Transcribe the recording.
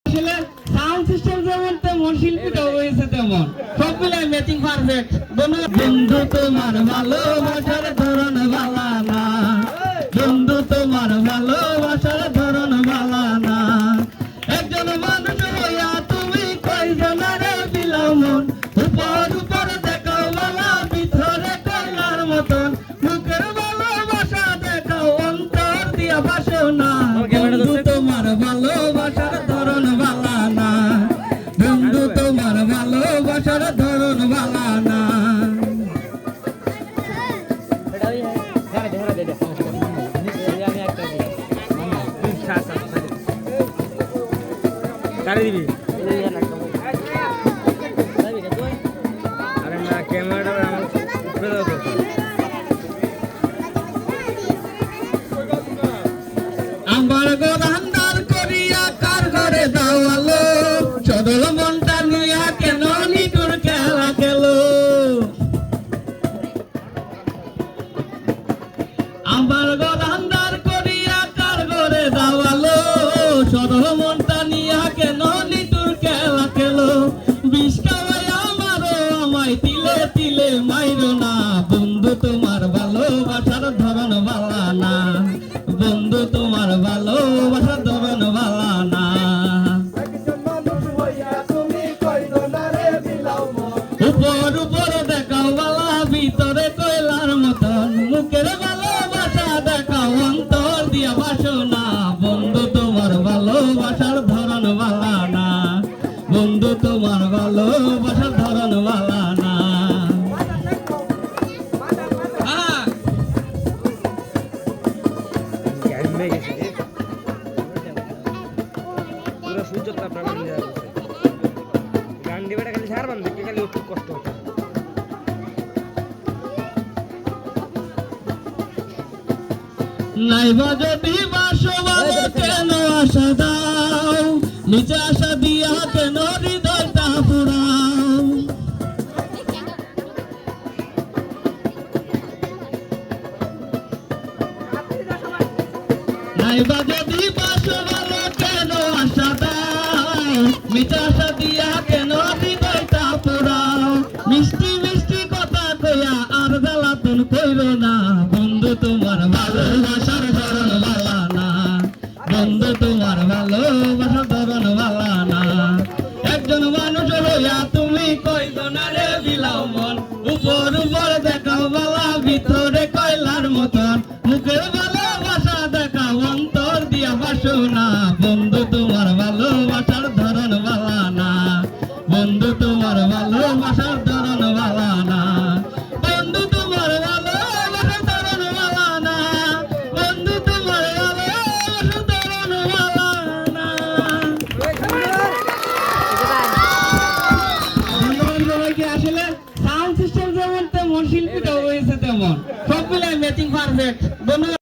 আসলে sound system যেমন তেমন শিল্পীটাও হয়েছে তেমন সব মিলে ম্যাচিং পারফেক্ট। বন্ধু তোমার ভালোবাসার ধরন ভালা না, বন্ধু তোমার ভালোবাসার ধরন ভালা না। একজন মানুষ হইয়া তুমি কয়জনারে বিলাও মন, উপর উপর দেখাও ভালা ভিতরে কয়লার মতন, মুখের ভালোবাসা দেখাও অন্তর দিয়া ভাসো না। বন্ধু তোমার ভালোবাসার ধরন ভালা না, বন্ধু তোমার ভালোবাসার ধরন ভালা না। দিবি আরে না ক্যামেরাটা উপরে দাও তো। আমার গোরান্দার করিয়া কার ঘরে দাওয়ালো, সদল মনটা নিয়া কেন নিটুর খেলা খেল। আমার গোরান্দার করিয়া কার ঘরে দাওয়ালো, সদল মনটা নিয়া কেন নিটুর খেলা খেল। বিষ খাওয়াই আমারও আমায় তিলে তিলে মাইরো না, বন্ধু তোমার ভালোবাসার ধরন ভালা না, বন্ধু তোমার ভালোবাসার ধরন ভালা না। উপর উপর দেখাও ভালা ভিতরে কয়লার মতন, মুখের ভালোবাসা দেখাও অন্তর দিয়া ভাসো না। বন্ধু তোমার ভালোবাসার ধরন ভালা না, বন্ধু তোমার ভালোবাসার ধরন ভালা না। পুরো সূর্য তাপ গান দেওয়া হচ্ছে, গান দিবাটা খালি ছাড়বান দেখতে খালি খুব কষ্ট হচ্ছে। নাইবা যদি বাসো ভালো কেন আশা দাও, নিচে আশা দিয়া কেন হৃদয়টা পুরাও। নাইবা যদি বাসো ভালো কেন আশা দাও, নিচে আশা দিয়া কেন হৃদয়টা পুরাও। মিষ্টি মিষ্টি কথা কইয়া আর জ্বালাতন কইরো না, বন্ধু তোমার ভালোবাসার ধরন ভালা না, বন্ধু তোমার ভালোবাসার ধরন ভালা না। একজন মানুষ হইয়া তুমি কয়জনারে বিলাও মন, উপর উপর দেখাও ভালা ভিতরে কয়লার মতন, মুখের ভালোবাসা দেখাও অন্তর দিয়া ভাসো না। বন্ধু তোমার ভালোবাসার ধরন ভালা না, বন্ধু তোমার ভালোবাসার ধরন ভালা না, বন্ধু তোমার ভালোবাসার ধরন ভালা না, বন্ধু তোমার ভালোবাসার ধরন ভালা না। ধন্যবাদ সবাইকে। আসলে সাউন্ড সিস্টেম যেমন তেমন শিল্পীটাও হয়েছে তেমন সব মিলে ম্যাচিং পারফেক্ট। ধন্যবাদ।